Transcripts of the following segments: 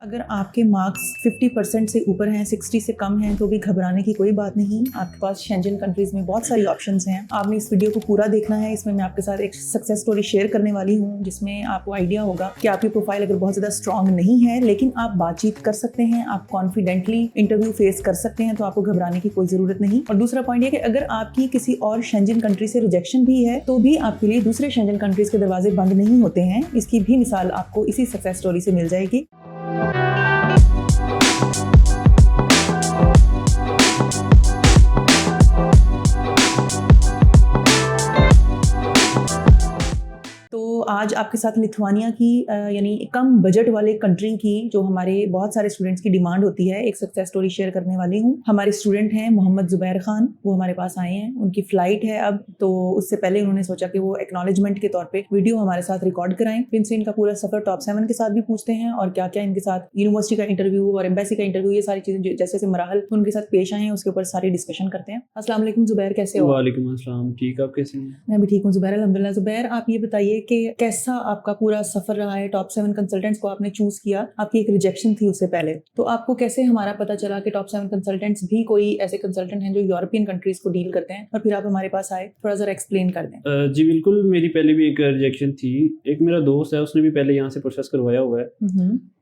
अगर आपके मार्क्स 50% से ऊपर हैं, 60 से कम हैं, तो भी घबराने की कोई बात नहीं। आपके पास शेंजन कंट्रीज़ में बहुत सारी ऑप्शंस हैं। आपने इस वीडियो को पूरा देखना है। इसमें मैं आपके साथ एक सक्सेस स्टोरी शेयर करने वाली हूँ, जिसमें आपको आइडिया होगा कि आपकी प्रोफाइल अगर बहुत ज़्यादा स्ट्रांग नहीं है, लेकिन आप बातचीत कर सकते हैं, आप कॉन्फिडेंटली इंटरव्यू फेस कर सकते हैं, तो आपको घबराने की कोई ज़रूरत नहीं। और दूसरा पॉइंट ये कि अगर आपकी किसी और शेंजन कंट्री से रिजेक्शन भी है, तो भी आपके लिए दूसरे शेंजन कंट्रीज़ के दरवाजे बंद नहीं होते हैं। इसकी भी मिसाल आपको इसी सक्सेस स्टोरी से मिल जाएगी। तो आज आपके साथ लिथुआनिया की यानी कम बजट वाले कंट्री की जो हमारे बहुत सारे स्टूडेंट्स की डिमांड होती है, एक सक्सेस स्टोरी शेयर करने वाली हूँ। हमारे स्टूडेंट हैं मोहम्मद जुबैर खान, वो हमारे पास आए हैं। उनकी फ़्लाइट है अब, तो उससे पहले उन्होंने सोचा कि वो एक्नॉलेजमेंट के तौर पे वीडियो हमारे साथ रिकॉर्ड कराएं। फिर इनसे इनका पूरा सफ़र टॉप 7 के साथ भी पूछते हैं और क्या क्या इनके साथ यूनिवर्सिटी का इंटरव्यू और एम्बेसी का इंटरव्यू, ये सारी चीज़ें जैसे जैसे मराहल उनके साथ पेश आए हैं उसके ऊपर सारी डिस्कशन करते हैं। अस्सलाम वालेकुम जुबैर, कैसे हो? वालेकुम अस्सलाम, ठीक, आप कैसे हैं? मैं भी ठीक हूँ जुबैर, अल्हम्दुलिल्लाह। जुबैर, आप ये बताइए कि कैसा आपका पूरा सफर रहा है? टॉप 7 कंसल्टेंट्स को आपने चूज किया, आपकी एक रिजेक्शन थी उससे पहले, तो आपको कैसे हमारा पता चला कि टॉप 7 कंसल्टेंट्स भी कोई ऐसे कंसल्टेंट हैं जो यूरोपियन कंट्रीज को डील करते हैं, और फिर आप हमारे पास आए? थोड़ा सा एक्सप्लेन कर दें। जी बिल्कुल, मेरी पहले भी एक रिजेक्शन थी। एक मेरा दोस्त है, उसने भी पहले यहाँ से प्रोसेस करवाया हुआ है,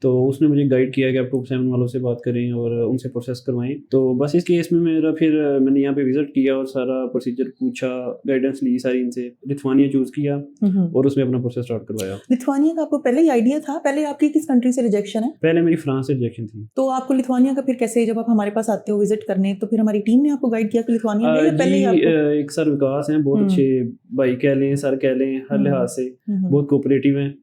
तो उसने मुझे गाइड किया कि आप टॉप 7 वालों से बात करें और उनसे प्रोसेस करवाएं। तो बस इस केस में मैंने यहाँ पे विजिट किया और सारा प्रोसीजर पूछा, गाइडेंस ली सारी इनसे, लिथुआनिया चूज किया और उसमें अपना प्रोसेस स्टार्ट करवाया। लिथुआनिया का आपको पहले ही आइडिया था? पहले आपकी किस कंट्री से रिजेक्शन है? पहले मेरी फ्रांस से रिजेक्शन थी। तो आपको लिथुआनिया का फिर कैसे, जब आप हमारे पास आते हो विजिट करने, तो फिर हमारी टीम ने आपको गाइड किया कि लिथुआनिया में, या पहले ही आपको? एक सर विकास हैं, बहुत अच्छे भाई कह लें, सर कह लें, हर लिहाज से बहुत कोऑपरेटिव हैं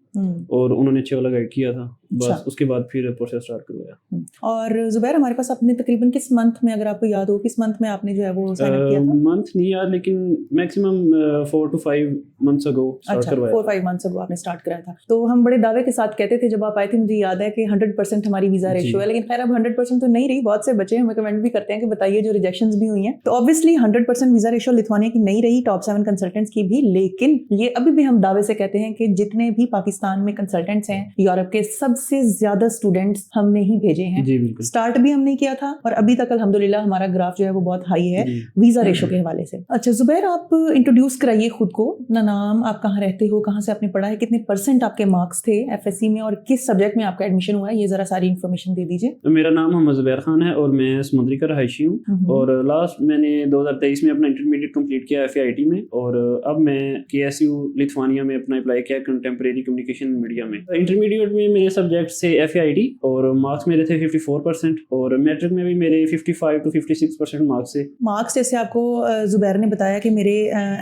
और उन्होंने अच्छा वाला गाइड किया था। बस उसके बाद फिर प्रोसेस स्टार्ट करवाया। और जुबैर, हमारे पास आपने तकरीबन किस मंथ में, अगर आपको याद हो, किस मंथ में आपने जो है वो साइन अप किया था? मंथ नहीं याद, लेकिन maximum 4 to 5 months ago start करवाया। 4-5 मंथ्स अगो आपने स्टार्ट कराया था। तो हम बड़े दावे के साथ कहते थे जब आप आए थे, मुझे याद है कि 100% हमारी वीजा रेशियो है, लेकिन खैर अब 100% तो नहीं रही। बहुत से बच्चे हमें कमेंट भी करते हैं कि बताइए जो रिजेक्शंस भी हुई हैं। तो ऑब्वियसली 100% वीजा रेशियो लिथुआनिया की नहीं रही, टॉप 7 कंसल्टेंट्स की भी, लेकिन ये अभी भी हम दावे से कहते हैं कि जितने भी पाकिस्तान में कंसल्टेंट्स हैं यूरोप के, सबसे ज्यादा स्टूडेंट्स हमने ही भेजे हैं। जी बिल्कुल, स्टार्ट भी हमने किया था और अभी तक अल्हम्दुलिल्लाह हमारा ग्राफ जो है वो बहुत हाई है वीजा रेशो के हवाले से। अच्छा जुबैर, आप इंट्रोड्यूस कराइए खुद को, अपना नाम, आप कहाँ रहते हो, कहाँ से आपने पढ़ा है, कितने % आपके मार्क्स थे एफएससी में, और किस सब्जेक्ट में आपका एडमिशन हुआ है, ये जरा सारी इन्फॉर्मेशन दे दीजिए। मेरा नाम मोहम्मद जुबैर खान है और मैं समुद्री का रहायशी हूँ, और लास्ट मैंने 2023 में अपना इंटरमीडिएट कंप्लीट किया FAIT में, और अब मैं KSU लिथुआनिया में अपना अप्लाई किया कंटेम्प्रेरी कम्युनिकेशन मीडिया में। इंटरमीडिएट में मेरे सब्जेक्ट से FAIT और मार्क्स मेरे थे 54%, और मैट्रिक में भी मेरे 55 to 56% मार्क्स थे। मार्क्स जैसे आपको जुबैर ने बताया कि मेरे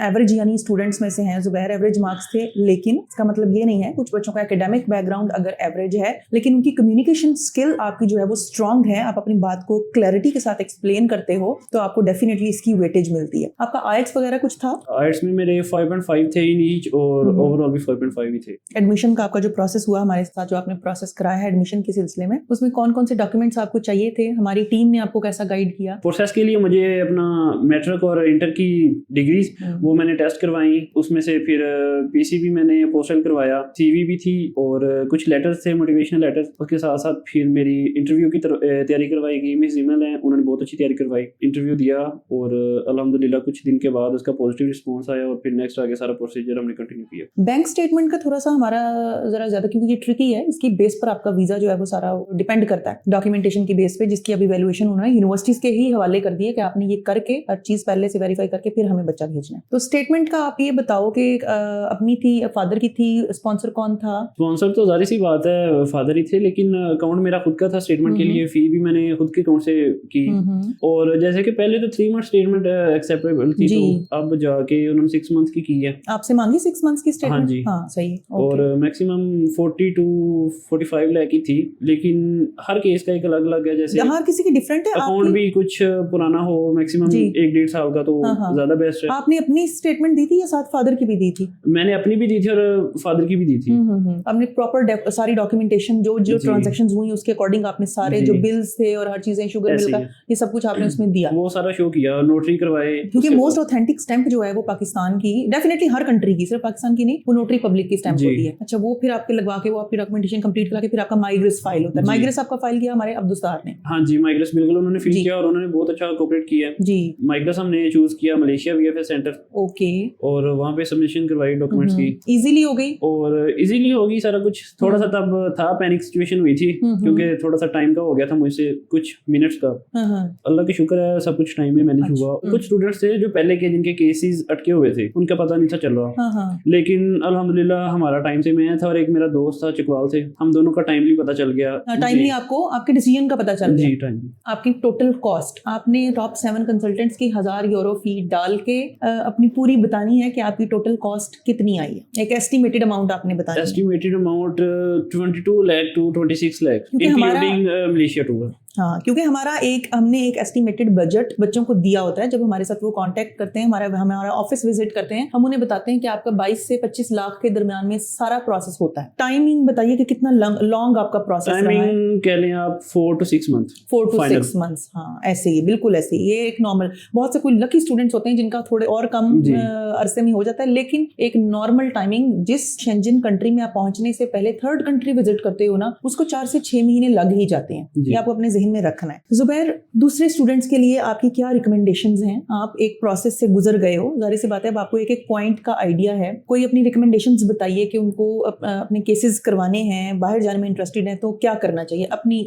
एवरेज यानी स्टूडेंट्स में से हैं, जुबैर एवरेज मार्क्स थे, लेकिन इसका मतलब ये नहीं है, कुछ बच्चों का एकेडमिक बैकग्राउंड अगर एवरेज है लेकिन उनकी कम्युनिकेशन स्किल आपकी जो है वो स्ट्रांग है, आप अपनी बात को क्लैरिटी के साथ एक्सप्लेन करते हो, तो आपको डेफिनेटली इसकी वेटेज मिलती है। आपका IELTS वगैरह कुछ था? IELTS में मेरे 5.5 थे इन ईच, और ओवरऑल भी 5.5 ही थे। एडमिशन का आपका जो प्रोसेस हुआ हमारे साथ, जो आपने प्रोसेस कराया है एडमिशन के सिलसिले में, उसमें कौन कौन से डॉक्यूमेंट्स आपको चाहिए थे? हमारी टीम ने आपको कैसा गाइड किया? प्रोसेस के लिए मुझे अपना मैट्रिक और इंटर की डिग्रीज वो मैंने टेस्ट करवाई, उसमें से फिर PCB मैंने पोस्टल करवाया, CV भी थी, और कुछ लेटर्स थे, मोटिवेशनल लेटर्स। उसके साथ साथ फिर मेरी इंटरव्यू की तैयारी करवाई गई। मिस जिमल हैं, उन्होंने बहुत अच्छी तैयारी करवाई, इंटरव्यू दिया, और अल्हम्दुलिल्लाह कुछ दिन के बाद उसका पॉजिटिव रिस्पॉन्स आया, और फिर नेक्स्ट आगे सारा प्रोसीजर हमने कंटिन्यू किया। बैंक स्टेटमेंट का थोड़ा सा हमारा जरा ज्यादा, क्योंकि ये ट्रिकी है, इसकी बेस पर आपका वीजा जो है वो सारा डिपेंड करता है डॉक्यूमेंटेशन की बेस पे, जिसकी अभी वैल्यूएशन उन्होंने यूनिवर्सिटीज के ही हवाले कर दी है कि आपने ये करके हर चीज पहले से वेरीफाई करके फिर हमें बच्चा भेजना है। तो स्टेटमेंट का आप ये बताओ कि अपनी थी, फादर की थी, स्पॉन्सर कौन था? स्पॉन्सर तो जाहिर सी बात है फादर ही थे, लेकिन अकाउंट मेरा खुद का था स्टेटमेंट के लिए, फी भी मैंने खुद के अकाउंट से की। और जैसे कि पहले तो 3 मंथ स्टेटमेंट एक्सेप्टेबल थी, तो अब जाके उन्होंने 6 मंथ की है। आपसे मांगी 6 मंथ्स की स्टेटमेंट? हाँ जी, हाँ सही। और मैक्सिमम 40 to 45 लाख की थी, लेकिन हर केस का एक अलग अलग है, जैसे हर किसी की डिफरेंट है। अकाउंट भी कुछ पुराना हो, मैक्सिमम 1-1.5 साल का, तो ज्यादा बेस्ट है। आपने अपनी स्टेटमेंट दी थी या साथ फादर की भी दी थी? मैंने अपनी भी दी थी और फादर की भी दी थी। आपने प्रॉपर सारी डॉक्यूमेंटेशन जो ट्रांजैक्शंस हुई उसके अकॉर्डिंग आपने सारे जो बिल्स थे और हर चीजें, शुगर मिल का, ये सब कुछ आपने उसमें दिया? वो सारा शो किया, नोटरी करवाए, क्योंकि मोस्ट ऑथेंटिक स्टैंप जो है वो पाकिस्तान की, डेफिनेटली हर कंट्री की, सिर्फ पाकिस्तान की नहीं, वो नोटरी पब्लिक की स्टैंप होती है। अच्छा, वो फिर आपके लगवा के वो आपकी डॉक्यूमेंटेशन कंप्लीट करा के फिर आपका माइग्रेस फाइल होता है। माइग्रेस आपका फाइल किया हमारे अब्दुस्तार ने? हाँ जी, माइग्रेस बिल्कुल उन्होंने फिल किया और उन्होंने बहुत अच्छा कोऑपरेट किया जी। माइग्रेस हमने चूज किया मलेशिया वीएफएस सेंटर, ओके, और वहाँ पे सबमिशन करवाई डॉक्यूमेंट्स की, इजीली हो गई और इजीली होगी सारा कुछ। थोड़ा सा तब था पैनिक सिचुएशन हुई थी क्योंकि थोड़ा सा टाइम का हो गया था मुझसे, कुछ मिनट्स का। अल्लाह का शुक्र है सब कुछ टाइम में मैनेज हुआ। कुछ स्टूडेंट्स थे जो पहले के जिनके केसेस अटके हुए थे, उनका पता नहीं था चल रहा, लेकिन अल्हम्दुलिल्लाह हमारा टाइम से मैं था और एक मेरा दोस्त था चकवाल से, हम दोनों का टाइमली पता चल गया। टाइमली आपको आपके डिसीजन का पता चल गया जी, टाइमली। आपकी टोटल कॉस्ट आपने टॉप 7 कंसल्टेंट्स की 1000 यूरो फी डाल के अपनी पूरी बतानी है कि आपकी टोटल कॉस्ट कितनी आई है। एक एस्टिमेटेड अमाउंट आपने बताया। Estimated amount 22 lakh to 26 lakh including Malaysia tour. हाँ, क्योंकि हमने एक एस्टिमेटेड बजट बच्चों को दिया होता है। जब हमारे साथ वो कांटेक्ट करते हैं, हमारा ऑफिस विजिट करते हैं, हम उन्हें बताते हैं कि आपका 22 से 25 लाख के दरमियान में सारा प्रोसेस होता है। टाइमिंग बताइए कि कितना लॉन्ग आपका प्रोसेस रहा है? टाइमिंग कह लें आप 4 to 6 मंथ। 4 to 6 मंथ्स, हाँ ऐसे ही, बिल्कुल ऐसे ही। ये एक नॉर्मल, बहुत से कोई लकी स्टूडेंट्स होते हैं जिनका थोड़े और कम अरसे में हो जाता है, लेकिन एक नॉर्मल टाइमिंग, जिस शेंजन कंट्री में आप पहुंचने से पहले थर्ड कंट्री विजिट करते हो ना, उसको 4 से 6 महीने लग ही जाते हैं। ये आपको अपने में रखना है। जुबैर, दूसरे स्टूडेंट्स के लिए आपकी क्या रिकमेंडेशंस हैं? आप एक प्रोसेस से गुजर गए हो, जाहिर सी बात है अब आपको एक एक पॉइंट का आइडिया है। कोई अपनी रिकमेंडेशंस बताइए कि उनको अपने केसेस करवाने हैं, बाहर जाने में इंटरेस्टेड हैं, तो क्या करना चाहिए अपनी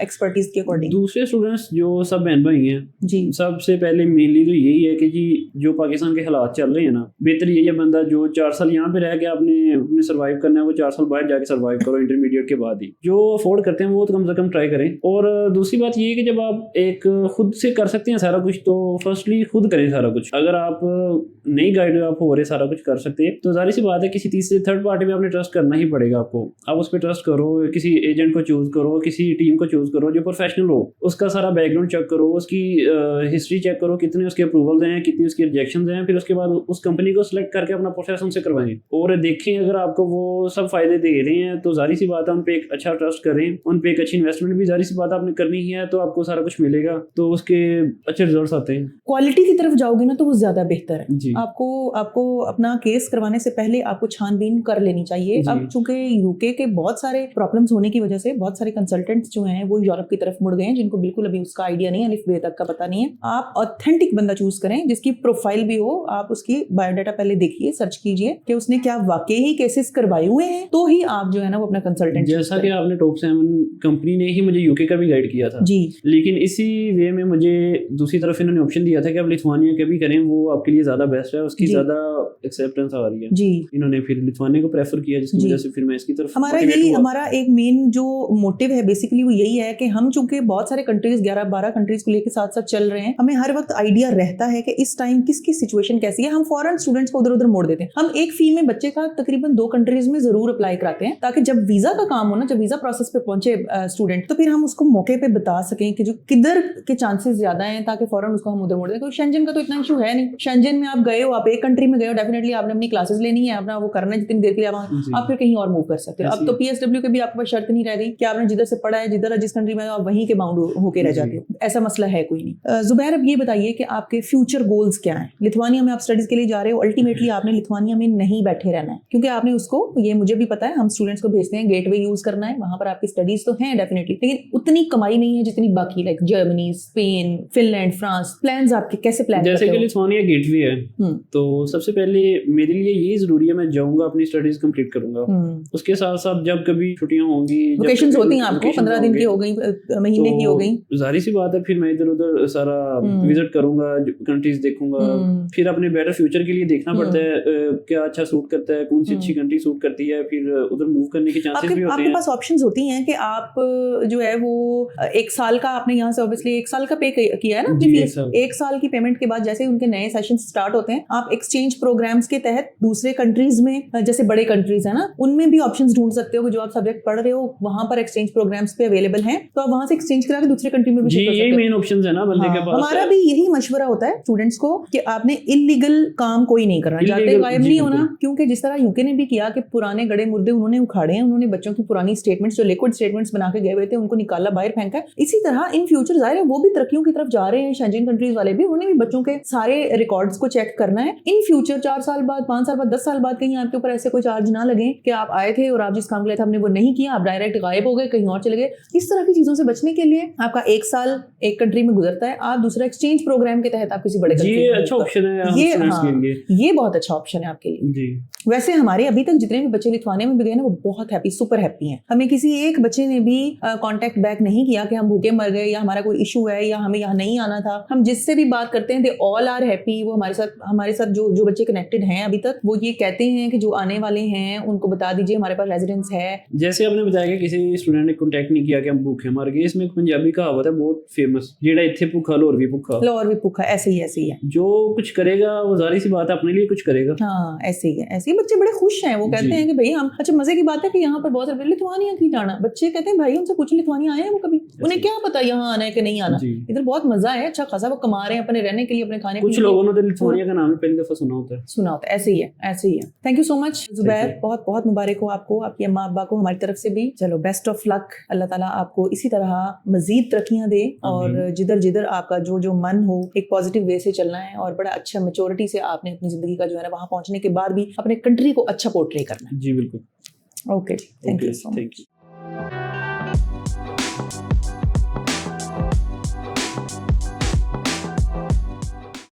एक्सपर्टीज के अकॉर्डिंग? दूसरे स्टूडेंट्स जो सब बहन भाई हैं जी, सबसे पहले मेनली तो यही है कि जी जो पाकिस्तान के हालात चल रहे हैं ना, बेहतर यही है बंदा जो 4 साल यहाँ पे रह के आपने सर्वाइव करना है, वो 4 साल बाहर जाके सर्वाइव करो इंटरमीडिएट के बाद ही। जो अफोर्ड करते हैं वो तो कम से कम ट्राई करें। और दूसरी बात ये है कि जब आप एक खुद से कर सकते हैं सारा कुछ, तो फर्स्टली खुद करें सारा कुछ। अगर आप नहीं गाइड आप हो रहे सारा कुछ कर सकते हैं, तो जाहिर सी बात है किसी तीसरे थर्ड पार्टी पे आपने ट्रस्ट करना ही पड़ेगा आपको। आप उस पर ट्रस्ट करो, किसी एजेंट को चूज करो, किसी टीम को चूज करो जो प्रोफेशनल हो, उसका सारा बैकग्राउंड चेक करो, उसकी हिस्ट्री चेक करो, कितने उसके अप्रूवल्स हैं, कितनी उसकी रिजेक्शंस हैं, फिर उसके बाद उस कंपनी को सिलेक्ट करके अपना प्रोसेस उनसे करवाएं और देखें अगर आपको वो सब फायदे दे रहे हैं तो जाहिर सी बात है उन पे एक अच्छा ट्रस्ट करें, उन पे एक अच्छी इन्वेस्टमेंट भी जाहिर सी बात आपने करनी ही है, तो आपको सारा कुछ मिलेगा, तो उसके अच्छे रिजल्ट्स आते हैं। क्वालिटी की तरफ जाओगे ना तो वो ज्यादा बेहतर है। आपको अपना केस करवाने से पहले आपको छानबीन कर लेनी चाहिए। अब चूंकि यूके के बहुत सारे प्रॉब्लम्स होने की वजह से बहुत सारे कंसल्टेंट्स जो हैं वो यूरोप की तरफ मुड़ गए हैं, जिनको बिल्कुल अभी उसका आइडिया नहीं है, अलिफ बे तक का पता नहीं है। आप ऑथेंटिक बंदा चूज करें जिसकी प्रोफाइल भी हो, आप उसकी बायोडाटा पहले देखिए, सर्च कीजिए कि उसने क्या वाकई ही केसेस करवाए हुए हैं, तो ही आप जो है ना वो अपना कंसल्टेंट। जैसा कि आपने टॉप 7 कंपनी ने ही मुझे यूके का भी गाइड किया था जी, लेकिन इसी वे में मुझे दूसरी तरफ इन्होंने ऑप्शन दिया था कि आप लिथुआनिया के भी करें, वो आपके लिए ज्यादा बेस्ट है, उसकी ज्यादा एक्सेप्टेंस आ रही है जी। इन्होंने फिर लिथुआनिया को प्रेफर किया, जिसकी वजह से फिर मैं इसकी तरफ हमारा एक मेन जो मोटिव है बेसिकली वो यही है कि हम चूंकि बहुत सारे कंट्रीज 11-12 कंट्रीज को लेकर साथ साथ चल रहे हैं, हमें हर वक्त आइडिया रहता है कि इस टाइम किसकी सिचुएशन कैसी है। हम फॉरेन स्टूडेंट्स को उधर उधर मोड़ देते हैं। हम एक फी में बच्चे का तकरीबन 2 कंट्रीज में जरूर अप्लाई कराते हैं, ताकि जब वीजा का काम हो ना, जब वीजा प्रोसेस पे पहुंचे स्टूडेंट, तो फिर हम उसको मौके पे बता सकें कि जो किधर के चांसेस ज्यादा हैं, ताकि फौरन उसको हम उधर मोड़ दें। क्योंकि शेंजन का तो इतना इशू है नहीं। शेंजन में आप गए हो, आप एक कंट्री में गए हो, डेफिनेटली आपने अपनी क्लासेस लेनी है, अपना वो करना है जितनी देर के लिए आप फिर कहीं और मूव कर सकते हो। अब तो पीएसडब्ल्यू के भी आपके पास शर्त नहीं रह गई कि आपने जिधर से पढ़ा है, जिधर जिस कंट्री में आप वहीं के बाउंड होके रह जाते हो। ऐसा मसला है कोई नहीं। जुबैर, अब ये बताइए कि आपके फ्यूचर गोल्स क्या हैं? लिथुआनिया में आप स्टडीज के लिए जा रहे हो, अल्टीमेटली आपने लिथुआनिया में नहीं बैठे रहना है, क्योंकि आपने उसको, ये मुझे भी पता है, हम स्टूडेंट्स को भेजते हैं, गेटवे यूज करना है, वहां पर आपकी स्टडीज तो हैं डेफिनेटली, लेकिन उतनी कमाई नहीं है जितनी बाकी like Germany, Spain, Finland, France. Plans आपके कैसे प्लान? जैसे कि लिथुआनिया गेटवे है, तो सबसे पहले मेरे लिए ये जरूरी है, मैं जाऊंगा अपनी स्टडीज कंप्लीट करूंगा, उसके साथ साथ जब कभी छुट्टियां होंगी, वेकेशंस होती हैं आपको, 15 दिन की हो गई, महीने की हो गई, जाहिर सी बात है फिर मैं इधर उधर सारा विजिट करूंगा, कंट्रीज देखूंगा, फिर अपने बेटर फ्यूचर के लिए देखना पड़ता है क्या अच्छा सूट करता है, कौन सी अच्छी कंट्री सूट करती है, फिर उधर मूव करने के चांसेस भी होते हैं। आपके पास ऑप्शंस होती हैं कि आप जो है वो 1 साल का आपने यहाँ से ऑब्वियसली 1 साल का पे किया है ना अपनी जी, फीस, 1 साल की पेमेंट के बाद जैसे ही उनके नए सेशन स्टार्ट होते हैं, आप एक्सचेंज प्रोग्राम्स के तहत दूसरे कंट्रीज में, जैसे बड़े कंट्रीज है ना, उनमें भी ऑप्शंस ढूंढ सकते हो कि जो आप सब्जेक्ट पढ़ रहे हो वहां पर एक्सचेंज प्रोग्राम्स पे अवेलेबल हैं, तो आप वहां से एक्सचेंज करा के दूसरे कंट्री में भी जी, शिफ्ट कर यही सकते हो। मेन ऑप्शंस है ना बंदे के पास। हमारा भी यही मशवरा होता है स्टूडेंट्स को कि आपने इलीगल काम कोई नहीं करना, जाते Illegal, गायब जी, नहीं होना, बिल्कुल। क्योंकि जिस तरह यूके ने भी किया कि पुराने गड़े मुर्दे उन्होंने उखाड़े हैं, उन्होंने बच्चों की पुरानी स्टेटमेंट्स जो लिक्विड स्टेटमेंट्स बना के गए हुए थे उनको निकाला बाहर फेंका है। इसी तरह इन फ्यूचर जाहिर है वो भी तरक्कियों की तरफ जा रहे हैं, शेंजन कंट्रीज वाले भी, उन्होंने भी बच्चों के सारे रिकॉर्ड्स को चेक करना है। इन फ्यूचर 4 साल बाद, 5 साल बाद, 10 साल बाद कहीं आपके ऊपर ऐसे कोई चार्ज ना लगे कि आप आए थे और आप जिस काम के लिए थे आपने वो नहीं किया, आप डायरेक्ट गायब हो गए, कहीं और चले गए। इस तरह की चीजों से बचने के लिए आपका 1 साल एक कंट्री में गुजरता है, आप दूसरा एक्सचेंज प्रोग्राम के तहत आप किसी बड़े जी, कंट्री में अच्छा ऑप्शन है हम ये स्टूडेंट्स के लिए। ये बहुत अच्छा ऑप्शन है आपके लिए। जी, वैसे हमारे अभी तक जितने भी बच्चे लिथुआनिया में भी गए ना वो बहुत हैप्पी, सुपर हैप्पी हैं। हमें किसी एक बच्चे ने भी कांटेक्ट बैक नहीं किया कि हम भूखे मर गए या हमारा कोई इशू है या हमें यहाँ नहीं आना था। हम जिससे भी बात करते हैं दे ऑल आर हैप्पी। वो हमारे साथ जो बच्चे कनेक्टेड हैं अभी तक, वो ये कहते हैं कि जो आने वाले हैं उनको बता दीजिए हमारे पास रेजिडेंस है। जैसे आपने बताया कि किसी स्टूडेंट ने कांटेक्ट नहीं किया कि हम भूखे मर गए, इसमें एक पंजाबी कहावत है बहुत फेमस, जेड़ा इत्थे भूखा लाहौर भी भूखा। लाहौर भी भूखा, ऐसे ही है। जो कुछ करेगा वो जाहिर सी बात है अपने लिए कुछ करेगा। हाँ ऐसे ही है, ऐसे ही बच्चे बड़े खुश हैं। वो कहते हैं कि भाई हम, अच्छा मजे की बात है कि यहाँ पर बहुत सारे लिथुआनिया की जाना, बच्चे कहते हैं भाई उनसे पूछ लिथुआनिया आए हैं वो कभी, उन्हें क्या पता यहाँ आना है कि नहीं आना। इधर बहुत मजा है, अच्छा खासा वो कमा रहे हैं अपने रहने के लिए, अपने खाने। कुछ लोगों ने तो लिथुआनिया का नाम ही पहली दफा सुना होता है। ऐसे ही है। Thank you so much Zubair, बहुत बहुत मुबारक हो आपको, आपकी अम्मा अब्बा को हमारी तरफ से भी। चलो बेस्ट ऑफ लक, अल्लाह ताला आपको इसी तरह मजीद तरक्कियां दे और जिधर जिधर आपका जो मन हो एक पॉजिटिव वे से चलना है और बड़ा अच्छा मैच्योरिटी से आपने अपनी जिंदगी का जो है ना वहां पहुंचने के बाद भी अपने कंट्री को अच्छा पोर्ट्रे करना है। जी बिल्कुल। ओके जी, थैंक यू सो मच।